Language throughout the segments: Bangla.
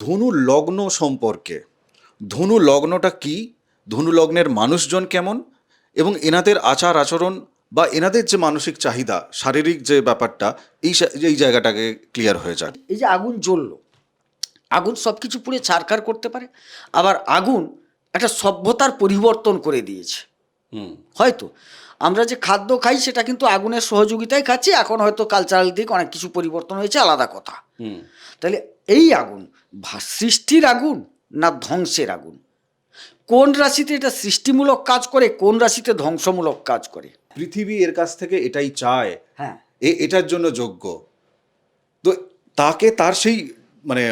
ধনু লগ্ন সম্পর্কে, ধনু লগ্নটা কি, ধনু লগ্নের মানুষজন কেমন এবং এনাদের আচার আচরণ বা এনাদের যে মানসিক চাহিদা, শারীরিক যে ব্যাপারটা, এই জায়গাটাকে ক্লিয়ার হয়ে যাক। এই যে আগুন জ্বললো, আগুন সব কিছু পুড়ে ছারখার করতে পারে, আবার আগুন একটা সভ্যতার পরিবর্তন করে দিয়েছে। হয়তো আমরা যে খাদ্য খাই সেটা কিন্তু আগুনের সহযোগিতায় খাচ্ছি, এখন হয়তো কালচারাল দিক অনেক কিছু পরিবর্তন হয়েছে, আলাদা কথা। তাহলে এই আগুন সৃষ্টির আগুন না ধ্বংসের আগুন? কোন রাশিতে এটা সৃষ্টিমূলক কাজ করে, কোন রাশিতে ধ্বংসমূলক কাজ করে? পৃথিবী এর কাছ থেকে এটাই চায়, হ্যাঁ, এটার জন্য যোগ্য। তো তাকে তার সেই মানে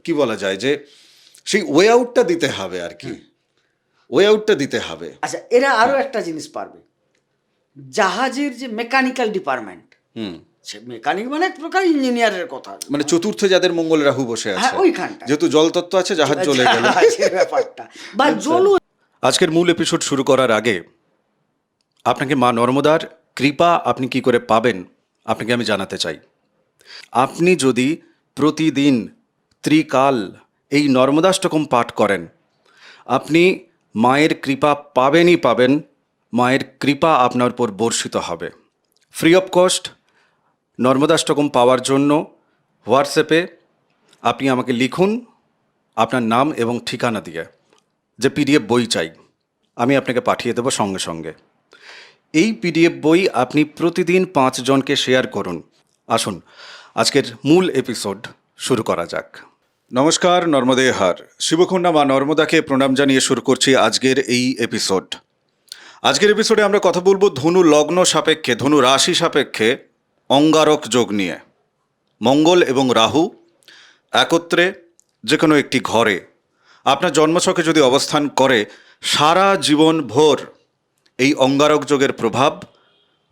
কি বলা যায় যে সেই ওয়ে আউটটা দিতে হবে আর কি, ওয়ে আউটটা দিতে হবে। আচ্ছা, এরা আরো একটা জিনিস পারবে, জাহাজের যে মেকানিক্যাল ডিপার্টমেন্ট, সে মেকানিক মানে এক প্রকার ইঞ্জিনিয়ারের কথা, মানে চতুর্থে যাদের মঙ্গল রাহু বসে হ্যাঁ আছে, ওইখানটা যেহেতু জলতত্ত্ব আছে, জাহাজ চলে গেল ব্যাপারটা বা জল। আজকের মূল এপিসোড শুরু করার আগে আপনাকে মা নর্মদার কৃপা আপনি কি করে পাবেন আপনাকে আমি জানাতে চাই। আপনি যদি প্রতিদিন ত্রিকাল এই নর্মদাষ্টকম পাঠ করেন, আপনি মায়ের কৃপা পাবেনই পাবেন, মায়ের কৃপা আপনার উপর বর্ষিত হবে। ফ্রি অফ কস্ট নর্মদাষ্টকম পাওয়ার জন্য হোয়াটসঅ্যাপে আপনি আমাকে লিখুন আপনার নাম এবং ঠিকানা দিয়ে, যে পিডিএফ বই চাই, আমি আপনাকে পাঠিয়ে দেবো সঙ্গে সঙ্গে। এই পিডিএফ বই আপনি প্রতিদিন 5 জনকে শেয়ার করুন। আসুন আজকের মূল এপিসোড শুরু করা যাক। নমস্কার, নর্মদে হার, শিবকুণ্ডা মা নর্মদাকে প্রণাম জানিয়ে শুরু করছি আজকের এই এপিসোড। আজকের এপিসোডে আমরা কথা বলবো ধনু লগ্ন সাপেক্ষে, ধনু রাশি সাপেক্ষে অঙ্গারক যোগ নিয়ে। মঙ্গল এবং রাহু একত্রে যে কোনো একটি ঘরে আপনার জন্মছকে যদি অবস্থান করে, সারা জীবন ভোর এই অঙ্গারক যোগের প্রভাব,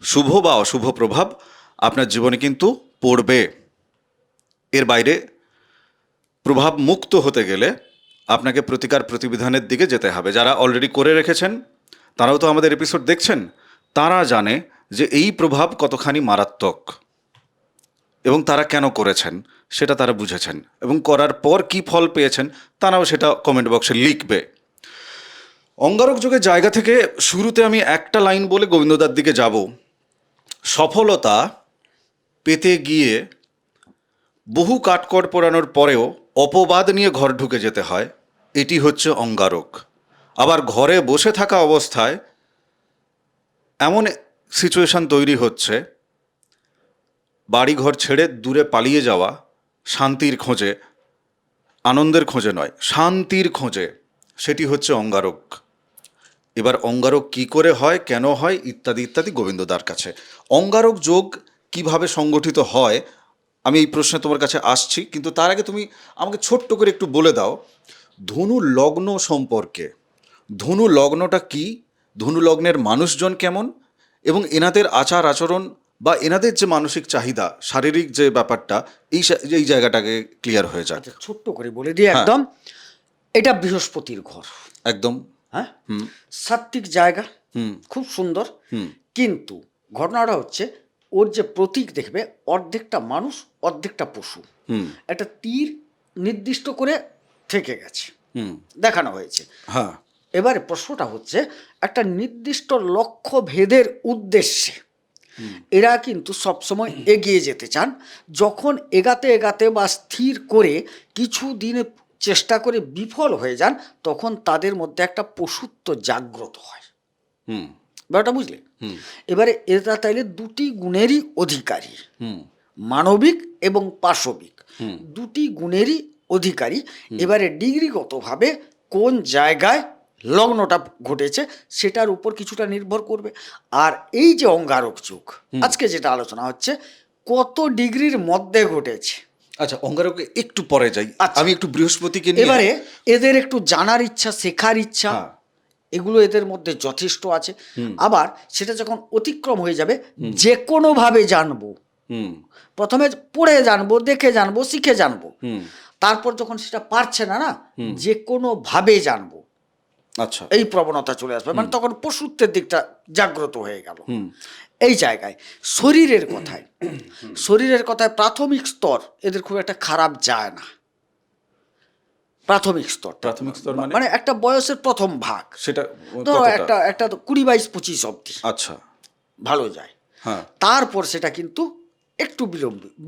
শুভ বা অশুভ প্রভাব আপনার জীবনে কিন্তু পড়বে। এর বাইরে প্রভাব মুক্ত হতে গেলে আপনাকে প্রতিকার প্রতিবিধানের দিকে যেতে হবে। যারা অলরেডি করে রেখেছেন, তারাও তো আমাদের এপিসোড দেখছেন, তারা জানে যে এই প্রভাব কতখানি মারাত্মক এবং তারা কেন করেছেন সেটা তারা বুঝেছেন, এবং করার পর কি ফল পেয়েছেন তারাও সেটা কমেন্ট বক্সে লিখবে। অঙ্গারক যোগের জায়গা থেকে শুরুতে আমি একটা লাইন বলে গোবিন্দদার দিকে যাব। সফলতা পেতে গিয়ে বহু কাঠকড় পোড়ানোর পরেও অপবাদ নিয়ে ঘর ঢুকে যেতে হয়, এটি হচ্ছে অঙ্গারক। আবার ঘরে বসে থাকা অবস্থায় এমন সিচুয়েশন তৈরি হচ্ছে, বাড়িঘর ছেড়ে দূরে পালিয়ে যাওয়া, শান্তির খোঁজে, আনন্দের খোঁজে নয়, শান্তির খোঁজে, সেটি হচ্ছে অঙ্গারক। এবার অঙ্গারক কি করে হয়, কেন হয়, ইত্যাদি ইত্যাদি গোবিন্দদার কাছে। অঙ্গারক যোগ কিভাবে সংগঠিত হয় আমি এই প্রশ্নে তোমার কাছে আসছি, কিন্তু তার আগে তুমি আমাকে ছোট্ট করে একটু বলে দাও ধনু লগ্ন সম্পর্কে। ধনু লগ্নটা কি, ধনু লগ্নের মানুষজন কেমন এবং এনাদের আচার আচরণ বা এনাদের যে মানসিক চাহিদা, শারীরিক যে ব্যাপারটা, এই জায়গাটাকে ক্লিয়ার হয়ে যাক। ছোট্ট করে বলে দিই একদম। এটা বৃহস্পতির ঘর, একদম। হ্যাঁ, সাত্ত্বিক জায়গা, খুব সুন্দর। কিন্তু ঘটনাটা হচ্ছে, ওর যে প্রতীক দেখবে, অর্ধেকটা মানুষ অর্ধেকটা পশু, একটা তীর নির্দিষ্ট করে থেকে গেছে, দেখানো হয়েছে। হ্যাঁ, এবারে প্রশ্নটা হচ্ছে, একটা নির্দিষ্ট লক্ষ্য ভেদের উদ্দেশ্যে এরা কিন্তু সবসময় এগিয়ে যেতে চান। যখন এগাতে এগাতে বা স্থির করে কিছু দিনে চেষ্টা করে বিফল হয়ে যান, তখন তাদের মধ্যে একটা পশুত্ব জাগ্রত হয়। ব্যাপারটা বুঝলে? এবারে এরা তাইলে দুটি গুণেরই অধিকারী, মানবিক এবং পাশবিক, দুটি গুণেরই অধিকারী। এবারে ডিগ্রিগতভাবে কোন জায়গায় লগ্নটা ঘটেছে সেটার উপর কিছুটা নির্ভর করবে। আর এই যে অঙ্গারক যোগ আজকে যেটা আলোচনা হচ্ছে, কত ডিগ্রির মধ্যে ঘটেছে। আচ্ছা, অঙ্গারকে একটু পরে যাই। আচ্ছা, আমি একটু বৃহস্পতিকে নিয়ে, এবারে এদের একটু জানার ইচ্ছা, শেখার ইচ্ছা, এগুলো এদের মধ্যে যথেষ্ট আছে। আবার সেটা যখন অতিক্রম হয়ে যাবে, যে কোনোভাবে জানবো, প্রথমে পড়ে জানবো, দেখে জানবো, শিখে জানবো, তারপর যখন সেটা পারছে না, যে কোনোভাবে জানবো, আচ্ছা, এই প্রবণতা চলে আসবে। মানে তখন পশুত্বের দিকটা জাগ্রত হয়ে গেল। এই জায়গায় শরীরের কথায় প্রাথমিক স্তর এদের খুব একটা খারাপ যায় না। প্রাথমিক স্তর, প্রাথমিক স্তর মানে মানে একটা বয়সের প্রথম ভাগ, সেটা ধরো কতটা? একটা একটা 20-22-25 অবধি আচ্ছা, ভালো যায়। হ্যাঁ, তারপর সেটা কিন্তু একটু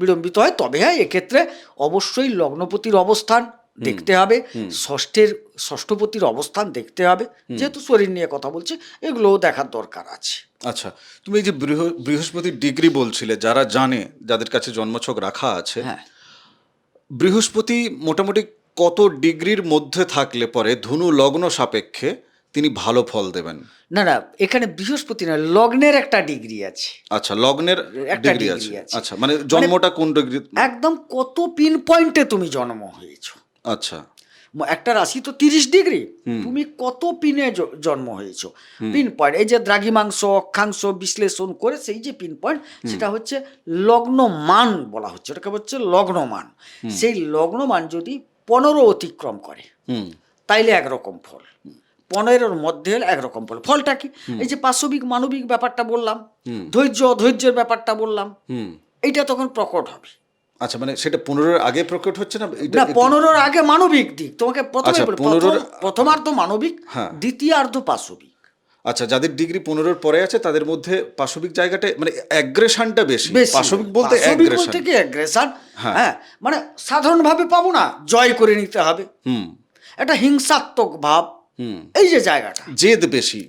বিলম্বিত হয়। তবে হ্যাঁ, এক্ষেত্রে অবশ্যই লগ্নপতির অবস্থান দেখতে হবে, ষষ্ঠপতির অবস্থান দেখতে হবে, যেহেতু শরীর নিয়ে কথা বলছি, এগুলোও দেখার দরকার আছে। আচ্ছা। তুমি এই যে বৃহস্পতির ডিগ্রি বলছিলে, যারা জানে, যাদের কাছে জন্মছক রাখা আছে, হ্যাঁ, বৃহস্পতি মোটামুটি কত ডিগ্রির মধ্যে থাকলে পরে ধনু লগ্ন সাপেক্ষে তিনি ভালো ফল দেবেন? না না, এখানে বৃহস্পতি না, লগ্নের একটা ডিগ্রি আছে। আচ্ছা, লগ্নের একটা ডিগ্রি ডিগ্রি আছে। আছে। আচ্ছা, মানে জন্মটা কোন ডিগ্রি? একদম কত পিন পয়েন্টে তুমি জন্ম হয়েছো। আচ্ছা, একটা রাশি তো 30 ডিগ্রি, তুমি কত পিনে জন্ম হয়েছো, পিন পয়েন্ট। এই যে দ্রাঘিমাংশ, অক্ষাংশ বিশ্লেষণ করে সেই যে পিন পয়েন্ট, সেটা হচ্ছে লগ্ন মান বলা হচ্ছে, ওটাকে হচ্ছে লগ্ন মান। সেই লগ্ন মান যদি 15 অতিক্রম করে, হুম, তাইলে একরকম ফল, 15-র মধ্যে হলে একরকম ফল। ফলটা কি? এই যে পাশবিক মানবিক ব্যাপারটা বললাম, ধৈর্যের ব্যাপারটা বললাম, হুম। এইটা তখন প্রকট হবে। আচ্ছা, মানে সেটা 15-র আগে প্রকট হচ্ছে না? না, 15-র আগে মানবিক দিক তোমাকে প্রথমে আচ্ছা, বলি, 15-র প্রথমার্ধ মানবিক, হ্যাঁ। দ্বিতীয়ার্ধ পাশবিক। আচ্ছা, যাদের ডিগ্রি 15-র পরে আছে তাদের মধ্যে পাশবিক জায়গাটা মানে অ্যাগ্রেশনটা বেশি। পাশবিক বলতে অ্যাগ্রেশন, কি অ্যাগ্রেশন, হ্যাঁ। হ্যাঁ, মানে সাধারণভাবে পাবো না, জয় করে নিতে হবে, হুম, একটা হিংসাত্মক ভাব, হুম, এই যে জায়গাটা, জেদ বেশি,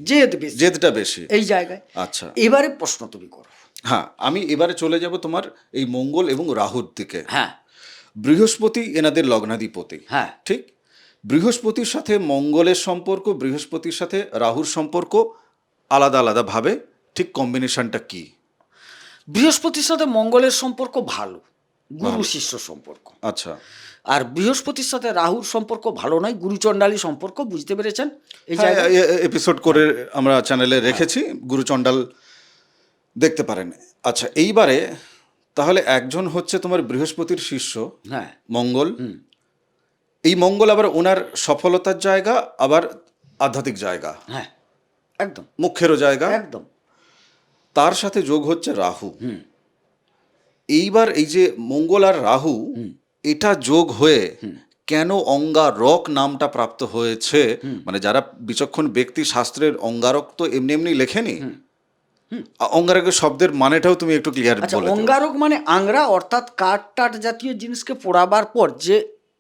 বেশি, জেদটা বেশি এই জায়গায়। আচ্ছা, এবারে প্রশ্ন তুমি করো। হ্যাঁ, আমি এবারে চলে যাব তোমার এই মঙ্গল এবং রাহুর দিকে। হ্যাঁ, বৃহস্পতি এনাদের লগ্নাধিপতি, হ্যাঁ, ঠিক? বৃহস্পতির সাথে মঙ্গলের সম্পর্ক, বৃহস্পতির সাথে রাহুর সম্পর্ক আলাদা আলাদা ভাবে, ঠিক কম্বিনেশনটা কি? বৃহস্পতির সাথে মঙ্গলের সম্পর্ক ভালো, গুরু শিষ্য সম্পর্ক। আচ্ছা, আর বৃহস্পতির সাথে রাহুর সম্পর্ক ভালো নয়, গুরুচণ্ডালী সম্পর্ক, বুঝতে পেরেছেন? এই হ্যাঁ, জায়গায় এপিসোড করে আমরা চ্যানেলে রেখেছি, গুরুচণ্ডাল দেখতে পারেন। আচ্ছা, এইবারে তাহলে একজন হচ্ছে তোমার বৃহস্পতির শিষ্য হ্যাঁ, মঙ্গল। এই মঙ্গল আবার ওনার সফলতার জায়গা, আবার আধ্যাত্মিক জায়গা, হ্যাঁ, একদম মুখ্যেরও জায়গা। একদম। তার সাথে যোগ হচ্ছে রাহু। এইবার এই যে মঙ্গল আর রাহু, এটা যোগ হয়ে কেন অঙ্গারক নামটা প্রাপ্ত হয়েছে? মানে যারা বিচক্ষণ ব্যক্তি, শাস্ত্রের অঙ্গারক তো এমনি এমনি লেখেনি। অঙ্গারকের শব্দের মানেটাও তুমি একটু ক্লিয়ার আচ্ছা, বলে দাও। অঙ্গারক মানে আংরা, অর্থাৎ কাঠ টাট জাতীয় জিনিসকে পোড়াবার পর যে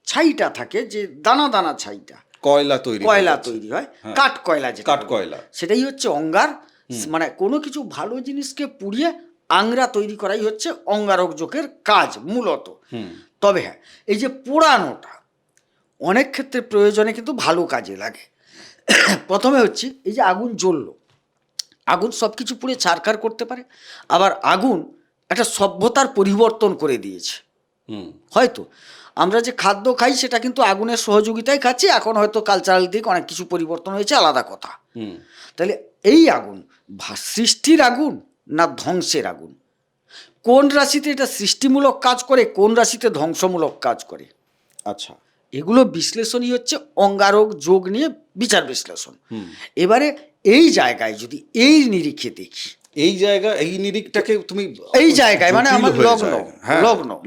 ছাইটা থাকে, যে দানা দানা ছাইটা, কয়লা তৈরি তৈরি হয়, কাঠ কয়লা, যেটা কাঠ কয়লা, সেটাই হচ্ছে অঙ্গার। মানে কোনো কিছু ভালো জিনিসকে পুড়িয়ে আংরা তৈরি করাই হচ্ছে অঙ্গারক যোগের কাজ মূলত। তবে হ্যাঁ, এই যে পোড়ানোটা অনেক ক্ষেত্রে প্রয়োজনে কিন্তু ভালো কাজে লাগে। প্রথমে হচ্ছে এই যে আগুন জ্বললো, আগুন সব কিছু পুড়ে ছারখার করতে পারে, আবার আগুন একটা সভ্যতার পরিবর্তন করে দিয়েছে। হয়তো আমরা যে খাদ্য খাই সেটা কিন্তু আগুনের সহযোগিতায় খাচ্ছি, এখন হয়তো কালচারাল দিক অনেক কিছু পরিবর্তন হয়েছে, আলাদা কথা। তাহলে এই আগুন সৃষ্টির আগুন না ধ্বংসের আগুন? কোন রাশিতে এটা সৃষ্টিমূলক কাজ করে, কোন রাশিতে ধ্বংসমূলক কাজ করে? আচ্ছা, এগুলো বিশ্লেষণই হচ্ছে অঙ্গারক যোগ নিয়ে বিচার বিশ্লেষণ। এবারে এই জায়গায় যদি এই নিরিখে দেখি, এই জায়গা, এই নিরিখটাকে তুমি এই জায়গায় মানে জটিল আমার হয়ে লগ্ন, যায়। হ্যাঁ,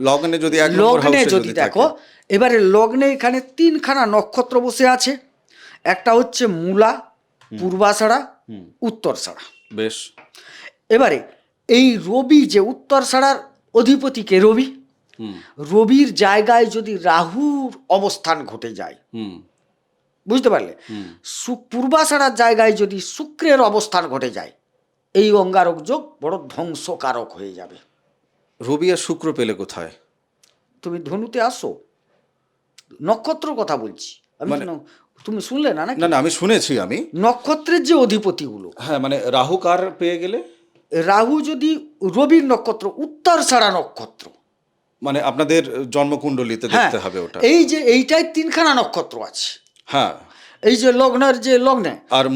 লগ্নে যদি এক নম্বর লগ্নে হাউসে যদি দেখো, এবারে লগ্নে এখানে 3খানা নক্ষত্র বসে আছে। একটা হচ্ছে মূলা, পূর্বাষাঢ়া, উত্তরষাঢ়া। বেশ, এবারে এই রবি, যে উত্তরষাঢ়ার অধিপতিকে রবি, রবির জায়গায় যদি রাহুর অবস্থান ঘটে যায়, বুঝতে পারলে, পূর্বাষাঢ়ার জায়গায় যদি শুক্রের অবস্থান ঘটে যায়, এই অঙ্গারক যোগ বড় ধ্বংসকারক হয়ে যাবে। রবি আর শুক্র পেলে কোথায়? তুমি ধনুতে আসো, নক্ষত্র কথা বলছি আমি, তুমি শুনলে না? না, আমি শুনেছি। আমি নক্ষত্রের যে অধিপতিগুলো, হ্যাঁ, মানে রাহু কার পেয়ে গেলে? রাহু যদি রবির নক্ষত্র, উত্তরষাঢ়া নক্ষত্র, মানে আপনাদের জন্মকুণ্ডলিতে দেখতে হবে ওটা। এই যে এইটাই 3খানা নক্ষত্র আছে, হ্যাঁ, এই যে লগ্নের যে লগ্নে। আর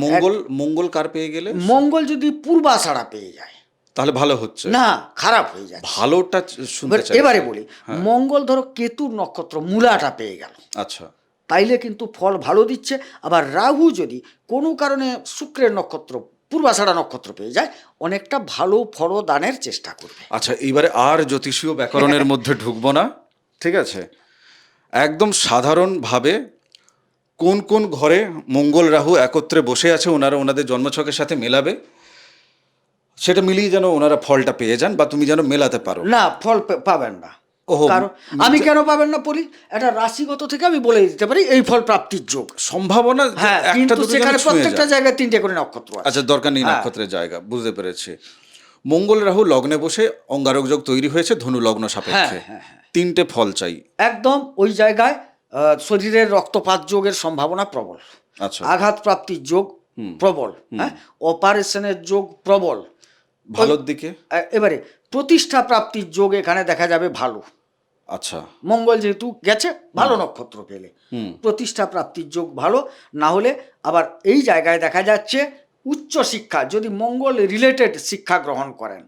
মঙ্গল কার পেয়ে গেলে? মঙ্গল যদি পূর্বাষাঢ়া পেয়ে যায়, তাহলে ভালো হচ্ছে না খারাপ হয়ে যায়। ভালোটা শুনতে চাই। এবারে বলি, মঙ্গল ধরো কেতুর নক্ষত্র মূলাটা পেয়ে গেল, আচ্ছা, তাইলে কিন্তু ফল ভালো দিচ্ছে। আবার রাহু যদি কোনো কারণে শুক্রের নক্ষত্র, পূর্বাষাঢ়া নক্ষত্র পেয়ে যায়, অনেকটা ভালো ফলদানের চেষ্টা করবে। আচ্ছা, এইবারে আর জ্যোতিষীয় ব্যাকরণের মধ্যে ঢুকবো না, ঠিক আছে? একদম সাধারণভাবে কোন কোন ঘরে মঙ্গল রাহু একত্রে বসে আছে ওনারা ওনাদের জন্মছকের সাথে মেলাবে, সেটা মিলিয়ে যেন ওনারা ফলটা পেয়ে যান বা তুমি যেন মেলাতে পারো। না, ফল পাবেন না। ওহো, কারণ আমি কেন পাবেন না বলি, এটা রাশিগত থেকে আমি বলে দিতে পারি এই ফল প্রাপ্তির যোগ। সম্ভাবনা হ্যাঁ, একটা কিন্তু দুটো যেন সেখানে ছুঁয়ে প্রত্যেকটা যায়। জায়গায় 3টে করে নক্ষত্র আছে। আচ্ছা, দরকার নেই হ্যাঁ। নক্ষত্রের জায়গা, বুঝতে পেরেছি। মঙ্গল রাহু লগ্নে বসে অঙ্গারক যোগ তৈরি হয়েছে ধনু লগ্ন সাপেক্ষে, হ্যাঁ, 3টে ফল চাই। একদম ওই জায়গায় শরীরের রক্তপাত যোগের সম্ভাবনা প্রবল, আচ্ছা, আঘাত প্রাপ্তির যোগ প্রবল, হ্যাঁ, অপারেশনের যোগ প্রবল। ভালোর দিকে। এবারে প্রতিষ্ঠা প্রাপ্তির যোগ এখানে দেখা যাবে ভালো। আচ্ছা, মঙ্গল যেহেতু গেছে ভালো নক্ষত্র পেলে প্রতিষ্ঠা প্রাপ্তির যোগ ভালো। না হলে আবার এই জায়গায় দেখা যাচ্ছে উচ্চ শিক্ষা, যদি মঙ্গল রিলেটেড শিক্ষা গ্রহণ করেন,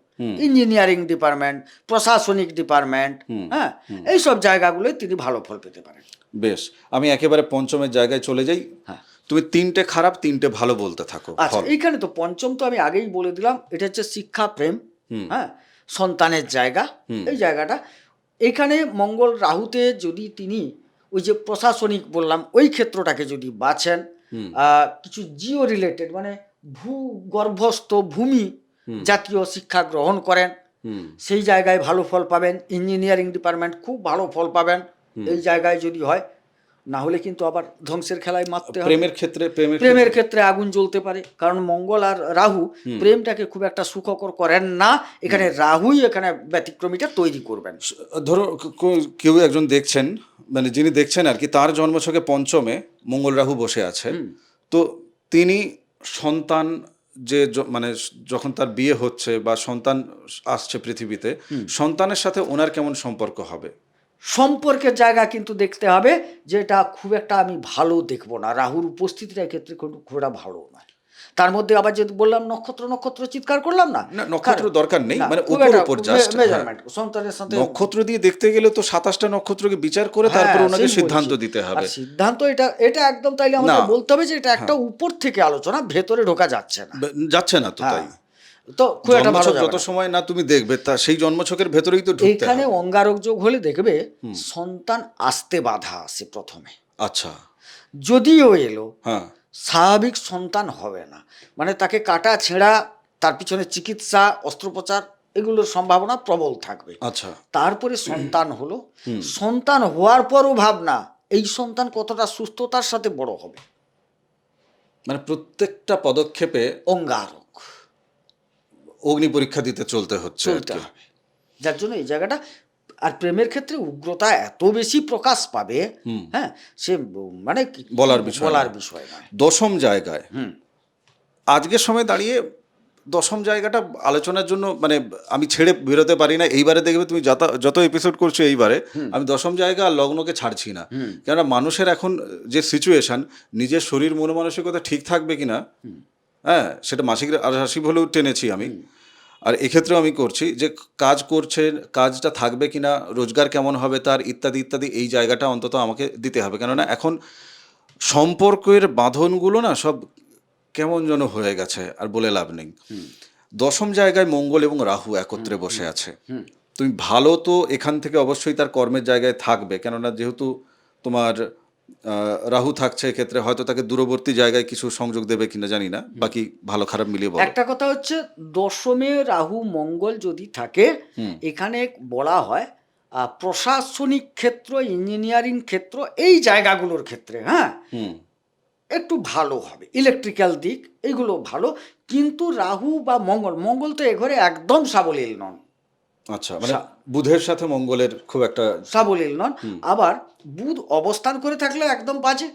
ইঞ্জিনিয়ারিং ডিপার্টমেন্ট, প্রশাসনিক ডিপার্টমেন্ট, হ্যাঁ, এইসব জায়গাগুলোয় তিনি ভালো ফল পেতে পারেন। বেশ, আমি একেবারে পঞ্চমের জায়গায় চলে যাই। হ্যাঁ, তুমি 3টে খারাপ 3টে ভালো বলতে থাকো আচ্ছা, ফল। এইখানে তো পঞ্চম তো আমি আগেই বলে দিলাম, এটা হচ্ছে শিক্ষা, প্রেম, হ্যাঁ, সন্তানের জায়গা। এই জায়গাটা এখানে মঙ্গল রাহুতে যদি তিনি ওই যে প্রশাসনিক বললাম ওই ক্ষেত্রটাকে যদি বাছেন, কিছু জিও রিলেটেড মানে ভূগর্ভস্থ ভূমি জাতীয় শিক্ষা গ্রহণ করেন, সেই জায়গায় ভালো ফল পাবেন। ইঞ্জিনিয়ারিং ডিপার্টমেন্ট খুব ভালো ফল পাবেন এই জায়গায় যদি হয়। না হলে কিন্তু আবার ধ্বংসের খেলায় মারতে হবে। প্রেমের ক্ষেত্রে আগুন জ্বলতে পারে, কারণ মঙ্গল আর রাহু প্রেমটাকে খুব একটা সুখকর করেন না। এখানে রাহুই এখানে ব্যতিক্রমীটা তৈরি করবেন। ধরো কেউ একজন দেখছেন, মানে যিনি দেখছেন আর কি, তার জন্মছকে পঞ্চমে মঙ্গল রাহু বসে আছে, তো তিনি সন্তান যে মানে যখন তার বিয়ে হচ্ছে বা সন্তান আসছে পৃথিবীতে, সন্তানের সাথে ওনার কেমন সম্পর্ক হবে? সম্পর্কের জায়গা কিন্তু দেখতে হবে, যেটা খুব একটা আমি ভালো দেখবো না। রাহুর উপস্থিতিটা ক্ষেত্রে খুব একটা ভালো নয়। তার মধ্যে আবার যদি বললাম নক্ষত্র চিৎকার করলাম না, নক্ষত্র দরকার নেই, মানে উপর জাস্ট সন্তানের সাথে নক্ষত্র দিয়ে দেখতে গেলে তো 27টা নক্ষত্রকে বিচার করে তারপর ওনাকে সিদ্ধান্ত দিতে হবে। সিদ্ধান্ত এটা একদম তাইলে আমাকে বলতে হবে যে এটা একটা উপর থেকে আলোচনা, ভেতরে ঢোকা যাচ্ছে না তো তাই তো খুব একটা ভালো যত সময় না তুমি দেখবে তা সেই জন্মছকের ভেতরেই তো ঢুকতে হবে। এখানে অঙ্গারক যোগ হলে দেখবে সন্তান আসতে বাধা আসে প্রথমে। আচ্ছা, যদিও এলো, হ্যাঁ, স্বাভাবিক সন্তান হবে না, মানে তাকে কাটা ছেঁড়া, তার পিছনে চিকিৎসা, অস্ত্রোপচার, এগুলোর সম্ভাবনা প্রবল থাকবে। আচ্ছা, তারপরে সন্তান হলো, সন্তান হওয়ার পরও ভাবনা এই সন্তান কতটা সুস্থতার সাথে বড় হবে, মানে প্রত্যেকটা পদক্ষেপে অঙ্গারক অগ্নি পরীক্ষা দিতে চলতে হচ্ছে। যার জন্য এই জায়গাটা, আর প্রেমের ক্ষেত্রে উগ্রতা এত বেশি প্রকাশ পাবে, হ্যাঁ, সে মানে বলার বিষয় নয়। দশম জায়গায় আজকের সময় দাঁড়িয়ে দশম জায়গাটা আলোচনার জন্য মানে আমি ছেড়ে বেরোতে পারি না। এইবারে দেখবে তুমি যত এপিসোড করছো এইবারে আমি দশম জায়গা আর লগ্নকে ছাড়ছি না, কেননা মানুষের এখন যে সিচুয়েশন, নিজের শরীর মন মানসিকতা ঠিক থাকবে কিনা, হ্যাঁ, সেটা মাসিক রাশি হলেও টেনেছি আমি। আর এক্ষেত্রেও আমি করছি যে কাজ করছে, কাজটা থাকবে কিনা, রোজগার কেমন হবে তার, ইত্যাদি ইত্যাদি, এই জায়গাটা অন্তত আমাকে দিতে হবে। কেননা এখন সম্পর্কের বাঁধনগুলো না সব কেমন যেন হয়ে গেছে, আর বলে লাভ নেই। দশম জায়গায় মঙ্গল এবং রাহু একত্রে বসে আছে। তুমি ভালো তো এখান থেকে অবশ্যই তার কর্মের জায়গায় থাকবে, কেননা যেহেতু তোমার রাহু থাকছে, এক্ষেত্রে হয়তো তাকে দূরবর্তী জায়গায় কিছু সংযোগ দেবে কিনা জানি না, বাকি ভালো খারাপ মিলিয়ে বলো। একটা কথা হচ্ছে, দশমে রাহু মঙ্গল যদি থাকে, এখানে বলা হয় প্রশাসনিক ক্ষেত্র, ইঞ্জিনিয়ারিং ক্ষেত্র, এই জায়গাগুলোর ক্ষেত্রে, হ্যাঁ, একটু ভালো হবে। ইলেকট্রিক্যাল দিক এইগুলো ভালো, কিন্তু রাহু বা মঙ্গল তো এ ঘরে একদম সাবলীল নন। আচ্ছা, মানে বুধের সাথে মঙ্গলের খুব একটা সাবলীল নন। আবার বুধ অবস্থান করে থাকলে একদম বাজে,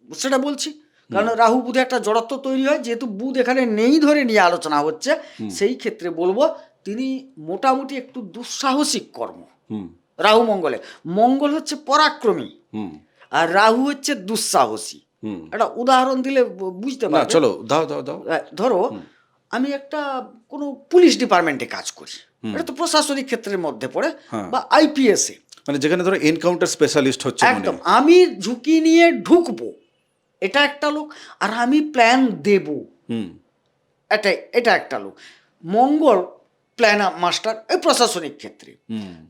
সেটা বলছি, কারণ রাহু বুধে একটা জড়ত্ব তৈরি হয়। যেহেতু বুধ এখানে নেই ধরে নিয়ে আলোচনা হচ্ছে, সেই ক্ষেত্রে বলবো তিনি মোটামুটি একটু দুঃসাহসিক কর্ম। রাহু মঙ্গল হচ্ছে পরাক্রমী, আর রাহু হচ্ছে দুঃসাহসী। একটা উদাহরণ দিলে বুঝতে পারবে। চলো দাও। ধরো আমি একটা কোনো পুলিশ ডিপার্টমেন্টে কাজ করি, এটা তো প্রশাসনিক ক্ষেত্রের মধ্যে পড়ে, বা আইপিএস এ, মানে যেখানে ধরো এনকাউন্টার স্পেশালিস্ট হচ্ছে, একদম আমি ঝুঁকি নিয়ে ঢুকবো, এটা একটা লোক, আর আমি প্ল্যান দেব, এটা একটা লোক। মঙ্গল প্ল্যান মাস্টার এই প্রশাসনিক ক্ষেত্রে,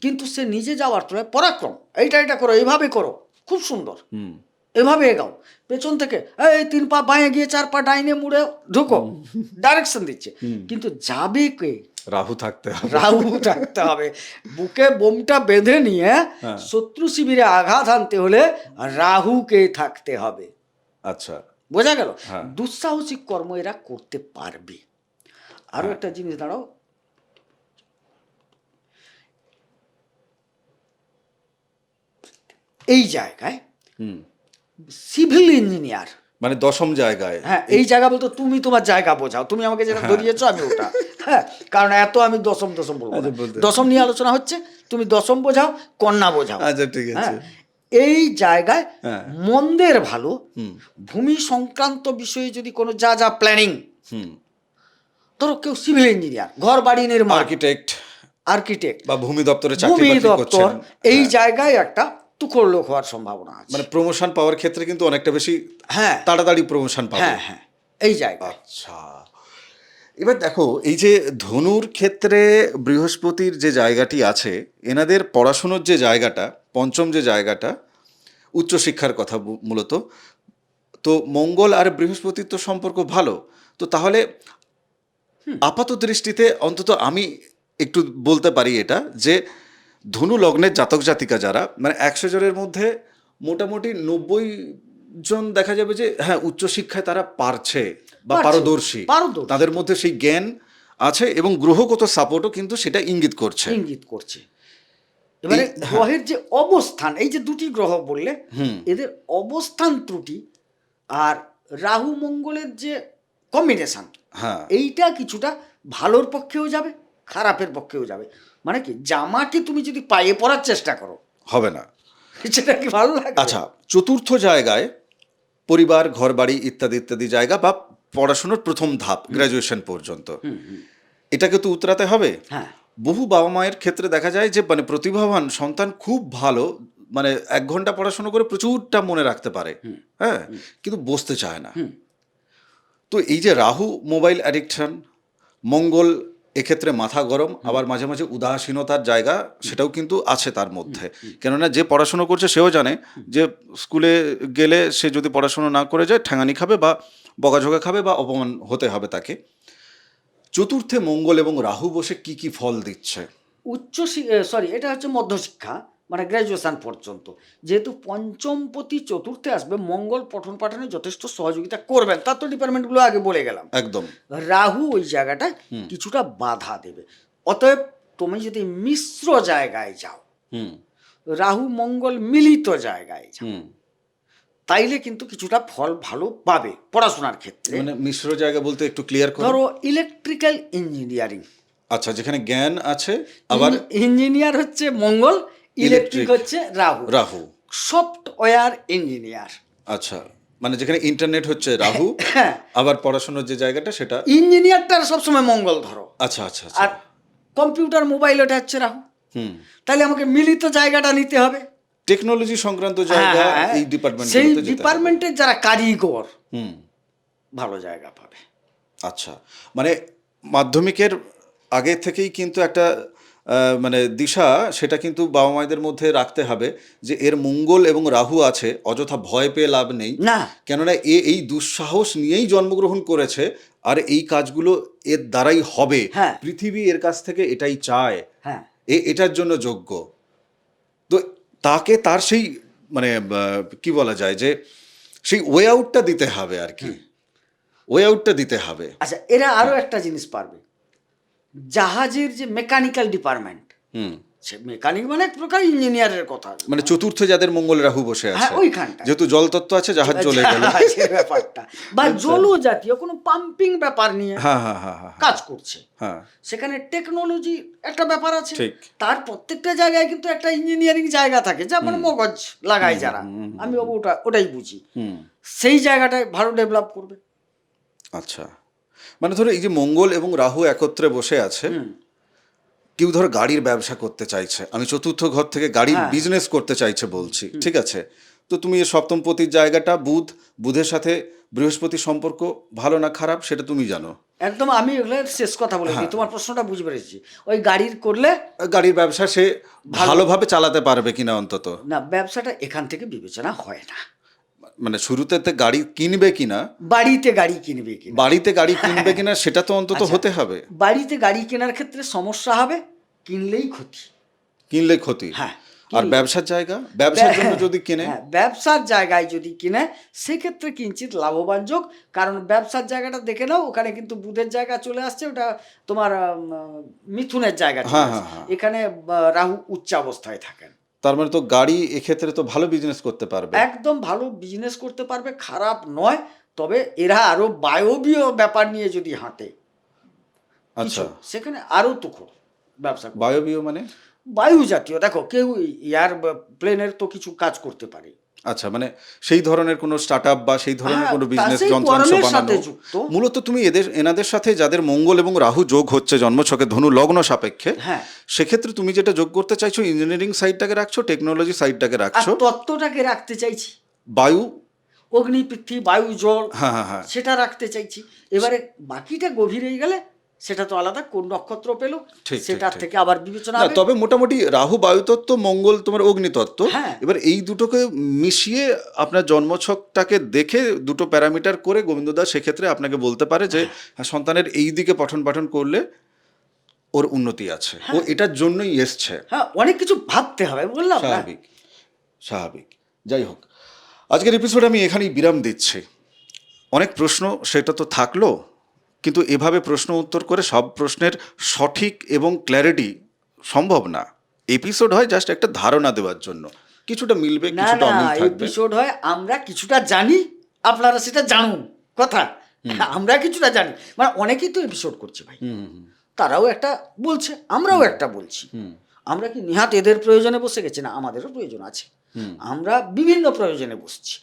কিন্তু সে নিজে যাওয়ার তুলনায় পরাক্রম, এইটা করো, এইভাবে করো, খুব সুন্দর, এভাবে এগাও, পেছন থেকে এই 3 পা বাঁয়ে গিয়ে 4 পা ডাইনে মুড়ে ঢুকো, ডাইরেকশন দিচ্ছে, কিন্তু যাবে কে? রাহু থাকতে হবে। রাহু থাকতে হবে। বুকে বোমটা বেঁধে নিয়ে হ্যাঁ। শত্রু শিবিরে আঘাত আনতে হলে রাহুকে থাকতে হবে। আচ্ছা। বোঝা গেল? হ্যাঁ। দুঃসাহসিক কর্ম এরা করতে পারবে। আরো একটা জিনিস দাঁড়াও, এই জায়গায় হুম। সিভিল ইঞ্জিনিয়ার, মানে দশম জায়গায়। হ্যাঁ এই জায়গা বলতে তুমি তোমার জায়গা বোঝাও, তুমি আমাকে যেটা ধরিয়েছো আমি ওটা, হ্যাঁ কারণ এত আমি দশম বলবো না। আচ্ছা, বলতে। দশম নিয়ে আলোচনা হচ্ছে, তুমি দশম বোঝাও, কন্যা বোঝাও। আচ্ছা, ঠিক আছে। হ্যাঁ, এই জায়গায় হ্যাঁ। মন্দের ভালো, হুম। ভূমি সংক্রান্ত বিষয়ে যদি কোনো যা যা প্ল্যানিং, হুম। ধরো কেউ সিভিল ইঞ্জিনিয়ার, ঘর বাড়ি নির্মাণ, আর্কিটেক্ট আর্কিটেক্ট, বা ভূমি দপ্তরে চাকরি ভূমি বাকরি দপ্তর, করছেন। এই হ্যাঁ। জায়গায় একটা তুখর লোক হওয়ার সম্ভাবনা আছে। মানে প্রমোশন পাওয়ার ক্ষেত্রে কিন্তু অনেকটা বেশি হ্যাঁ তাড়াতাড়ি প্রমোশন পাবে। হ্যাঁ হ্যাঁ, এই জায়গায়। আচ্ছা, এবার দেখো এই যে ধনুর ক্ষেত্রে বৃহস্পতির যে জায়গাটি আছে, এনাদের পড়াশুনোর যে জায়গাটা, পঞ্চম যে জায়গাটা, উচ্চশিক্ষার কথা মূলত, তো মঙ্গল আর বৃহস্পতির তো সম্পর্ক ভালো, তো তাহলে আপাত দৃষ্টিতে অন্তত আমি একটু বলতে পারি এটা যে ধনু লগ্নের জাতক জাতিকা যারা, মানে 100 জনের মধ্যে মোটামুটি 90 জন দেখা যাবে যে হ্যাঁ উচ্চশিক্ষায় তারা পারছে বা পারছে, পারদর্শী, পারদর্শী। তাদের মধ্যে সেই জ্ঞান আছে এবং গ্রহগত সাপোর্টও কিন্তু সেটা ইঙ্গিত করছে। ইঙ্গিত করছে। এবারে গ্রহের যে অবস্থান, এই যে দুটি গ্রহ বললে, এদের অবস্থান ত্রুটি আর রাহু মঙ্গলের যে কম্বিনেশন, হ্যাঁ, এইটা কিছুটা ভালোর পক্ষেও যাবে, খারাপের পক্ষেও যাবে। মানে কি, জামাকে তুমি যদি পায়ে পরার চেষ্টা করো, হবে না। সেটা কি ভালো লাগে? আচ্ছা, চতুর্থ জায়গায় পরিবার, ঘর বাড়ি ইত্যাদি ইত্যাদি জায়গা বা পড়াশোনার প্রথম ধাপ গ্র্যাজুয়েশন পর্যন্ত, এটাকে তো উতরাতে হবে। হ্যাঁ, বহু বাবা মায়ের ক্ষেত্রে দেখা যায় যে মানে প্রতিভাবান সন্তান খুব ভালো, মানে 1 ঘন্টা পড়াশোনা করে প্রচুরটা মনে রাখতে পারে, হ্যাঁ, কিন্তু বসতে চায় না। তো এই যে রাহু মোবাইল অ্যাডিকশন, মঙ্গল এক্ষেত্রে মাথা গরম, আবার মাঝে মাঝে উদাসীনতার জায়গা সেটাও কিন্তু আছে তার মধ্যে। কেননা যে পড়াশুনো করছে সেও জানে যে স্কুলে গেলে সে যদি পড়াশুনো না করে যায় ঠ্যাঙানি খাবে বা বকাঝকা খাবে বা অপমান হতে হবে তাকে। চতুর্থে মঙ্গল এবং রাহু বসে কি কি ফল দিচ্ছে? এটা হচ্ছে মধ্যশিক্ষা, মানে গ্র্যাজুয়েশন পর্যন্ত। যেহেতু পঞ্চমপতি চতুর্থে আসবে, মঙ্গল পঠন পাঠনে যথেষ্ট সহযোগিতা করবেন, তার তো ডিপার্টমেন্টগুলো আগে বলে গেলাম। একদম। রাহু ওই জায়গাটায় কিছুটা বাধা দেবে। অতএব তুমি যদি মিশ্র জায়গায় যাও, রাহু মঙ্গল মিলিত জায়গায় যাও, তাইলে কিন্তু কিছুটা ফল ভালো পাবে পড়াশোনার ক্ষেত্রে। মানে মিশ্র জায়গা বলতে একটু ক্লিয়ার করো। ধরো ইলেকট্রিক্যাল ইঞ্জিনিয়ারিং, আচ্ছা, যেখানে জ্ঞান আছে, আবার ইঞ্জিনিয়ার হচ্ছে মঙ্গল, ইলেকট্রিক হচ্ছে রাহু। রাহু সফটওয়্যার ইঞ্জিনিয়ার, আচ্ছা, মানে যেখানে ইন্টারনেট হচ্ছে রাহু, আবার পড়াশোনার যে জায়গাটা সেটা ইঞ্জিনিয়ারটার সবসময় মঙ্গল ধরো। আচ্ছা আচ্ছা আর আচ্ছা। কম্পিউটার মোবাইল ওটা হচ্ছে রাহু। তাহলে আমাকে মিলিত জায়গাটা নিতে হবে। টেকনোলজি সংক্রান্ত জায়গা এই ডিপার্টমেন্ট, সেই ডিপার্টমেন্টের যারা কারিগর ভালো জায়গা পাবে। আচ্ছা, মানে মাধ্যমিকের আগে থেকেই কিন্তু একটা মানে দিশা সেটা কিন্তু বাবা মায়েদের মধ্যে রাখতে হবে যে এর মঙ্গল এবং রাহু আছে, অযথা ভয় পেয়ে লাভ নেই না, কেননা এই দুঃসাহস নিয়েই জন্মগ্রহণ করেছে আর এই কাজগুলো এর দ্বারাই হবে। পৃথিবী এর কাছ থেকে এটাই চায়, এটার জন্য যোগ্য। তো তাকে তার সেই মানে কি বলা যায় যে সেই ওয়ে আউটটা দিতে হবে আর কি, ওয়ে আউটটা দিতে হবে। আচ্ছা, এরা আরো একটা জিনিস পারবে, জাহাজের যে মেকানিক্যাল ডিপার্টমেন্ট, সে মেকানিক মানে এক প্রকার ইঞ্জিনিয়ারের কথা, মানে চতুর্থ যাদের মঙ্গল রাহু বসে আছে, ওইখানটা যেহেতু জলতত্ত্ব আছে, জাহাজ চলে গেল ব্যাপারটা, বা জল জাতীয় কোনো পাম্পিং ব্যাপার নিয়ে কাজ করছে, সেখানে টেকনোলজি একটা ব্যাপার আছে। তার প্রত্যেকটা জায়গায় কিন্তু একটা ইঞ্জিনিয়ারিং জায়গা থাকে, যা মানে মগজ লাগায় যারা, আমি বাবু ওটাই বুঝি, সেই জায়গাটায় ভালো ডেভেলপ করবে। আচ্ছা, মানে ধরো এই যে মঙ্গল এবং রাহু একত্রে বসে আছে, কেউ ধরো গাড়ির ব্যবসা করতে চাইছে, আমি চতুর্থ ঘর থেকে গাড়ির বিজনেস করতে চাইছে বলছি, ঠিক আছে, তো তুমি সপ্তমপতির জায়গাটা বুধের সাথে বৃহস্পতির সম্পর্ক ভালো না খারাপ সেটা তুমি জানো একদম। আমি এগুলো শেষ কথা বলে দিই, তোমার প্রশ্নটা বুঝতে পেরেছি। ওই গাড়ির করলে গাড়ির ব্যবসা সে ভালোভাবে চালাতে পারবে কিনা অন্তত না, ব্যবসাটা এখান থেকে বিবেচনা হয় না। মানে শুরুতে তো গাড়ি কিনবে কিনা, বাড়িতে গাড়ি কিনবে কিনা, বাড়িতে গাড়ি কিনবে কিনা সেটা তো অন্তত আচ্ছা। হতে হবে। বাড়িতে গাড়ি কেনার ক্ষেত্রে সমস্যা হবে, কিনলেই ক্ষতি। কিনলে ক্ষতি। হ্যাঁ, আর কিনলে- ব্যবসার জায়গা, ব্যবসার জন্য যদি কিনে, হ্যাঁ, ব্যবসার জায়গায় যদি কিনে সেক্ষেত্রে কিঞ্চিত লাভবান যোগ। কারণ ব্যবসার জায়গাটা দেখে নাও, ওখানে কিন্তু বুধের জায়গা চলে আসছে, ওটা তোমার মিথুনের জায়গা চলে হ্যাঁ, আসছে। হ্যাঁ, হ্যাঁ। এখানে রাহু উচ্চাবস্থায় থাকেন। তার মানে তো গাড়ি এক্ষেত্রে তো ভালো বিজনেস করতে পারবে। একদম ভালো বিজনেস করতে পারবে, খারাপ নয়। তবে এরা আরো বায়বীয় ব্যাপার নিয়ে যদি হাঁটে আচ্ছা, কিছু, সেখানে আরো তুখো ব্যবসা করবে। বায়বীয় মানে? বায়ু জাতীয়, দেখো কেউ এয়ার প্লেনের তো কিছু কাজ করতে পারে। আচ্ছা, মানে সেই ধরনের কোনো স্টার্টআপ বা সেই ধরনের হ্যাঁ, কোনো তা বিজনেস সেই যন্ত্রাংশ কর্মের বানানো। সাথে যুক্ত। মূলত তুমি এনাদের সাথে যাদের মঙ্গল এবং রাহু যোগ হচ্ছে জন্মছকে ধনু লগ্ন সাপেক্ষে, হ্যাঁ, সেক্ষেত্রে তুমি যেটা যোগ করতে চাইছো ইঞ্জিনিয়ারিং সাইডটাকে রাখছো, টেকনোলজি সাইডটাকে আর রাখছো, তত্ত্বটাকে রাখতে চাইছি, বায়ু। অগ্নি পৃথ্বী বায়ু জল, হ্যাঁ, হ্যাঁ, হ্যাঁ। সেটা রাখতে চাইছি। এবারে বাকিটা গভীরে গেলে সেটা তো আলাদা, কোন নক্ষত্র পেলো ঠিক, সেটার ঠিক। থেকে আবার বিবেচনা না, হবে। তবে মোটামুটি রাহু বায়ুতত্ত্ব, মঙ্গল তোমার অগ্নিতত্ত্ব। হ্যাঁ। এবার এই দুটোকে মিশিয়ে আপনার জন্মছকটাকে দেখে দুটো প্যারামিটার করে গোবিন্দদা সেক্ষেত্রে আপনাকে বলতে পারে যে হ্যাঁ, সন্তানের এই দিকে পঠন পাঠন করলে ওর উন্নতি আছে, ও এটার জন্যই এসছে। হ্যাঁ, অনেক কিছু ভাবতে হবে, বললাম না? স্বাভাবিক, স্বাভাবিক। যাই হোক, আজকের এপিসোড আমি এখানেই বিরাম দিচ্ছি। অনেক প্রশ্ন সেটা তো থাকলো, কিন্তু এভাবে প্রশ্ন উত্তর করে সব প্রশ্নের সঠিক এবং ক্ল্যারিটি সম্ভব না। এপিসোড হয় জাস্ট একটা ধারণা দেওয়ার জন্য, কিছুটা মিলবে, না কিছুটা না, অমিল থাকবে। এপিসোড হয় আমরা কিছুটা জানি, আপনারা সেটা জানুন। কথা আমরা কিছুটা জানি, মানে অনেকেই তো এপিসোড করছে ভাই, তারাও একটা বলছে, আমরাও একটা বলছি। আমরা কি নিহাত এদের প্রয়োজনে বসে গেছি? না, আমাদেরও প্রয়োজন আছে। আমরা বিভিন্ন প্রয়োজনে বসছি।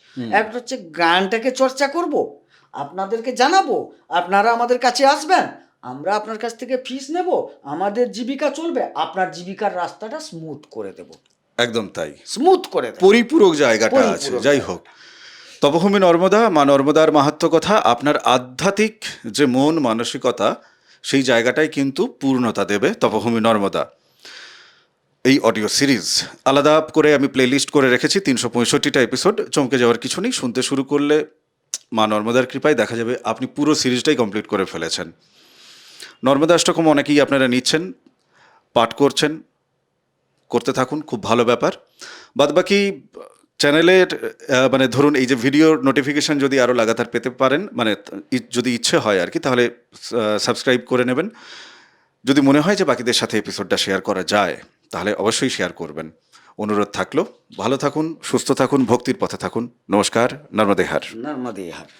একটা হচ্ছে গানটাকে চর্চা করব, আপনাদেরকে জানাবো, আপনারা আমাদের কাছে আসবেন, আমরা আপনার কাছ থেকে ফিস নেব, আমাদের জীবিকা চলবে, আপনার জীবিকার রাস্তাটা স্মুথ করে দেব, একদম তাই, স্মুথ করে দেব। পরিপূরক জায়গাটা আছে। পরিপূরক যাই হোক, তপভূমি নর্মদা, মা নর্মদার মাহাত্ম্য কথা, আপনার আধ্যাত্মিক যে মন মানসিকতা, সেই জায়গাটাই কিন্তু পূর্ণতা দেবে তপভূমি নর্মদা। এই অডিও সিরিজ আলাদা করে আমি প্লেলিস্ট করে রেখেছি, 365টা এপিসোড। চমকে যাওয়ার কিছু নেই, শুনতে শুরু করলে মা নর্মদার কৃপায় দেখা যাবে আপনি পুরো সিরিজটাই কমপ্লিট করে ফেলেছেন। নর্মদা অষ্টকম অনেকেই আপনারা নিচ্ছেন, পাঠ করছেন, করতে থাকুন, খুব ভালো ব্যাপার। বাদবাকি চ্যানেলের মানে ধরুন এই যে ভিডিওর নোটিফিকেশন যদি আরও লাগাতার পেতে পারেন, মানে যদি ইচ্ছে হয় আর কি, তাহলে সাবস্ক্রাইব করে নেবেন। যদি মনে হয় যে বাকিদের সাথে এপিসোডটা শেয়ার করা যায়, তাহলে অবশ্যই শেয়ার করবেন। অনুরোধ থাকলো, ভালো থাকুন, সুস্থ থাকুন, ভক্তির পথে থাকুন। নমস্কার, নর্মদে হার। নর্মদে হার।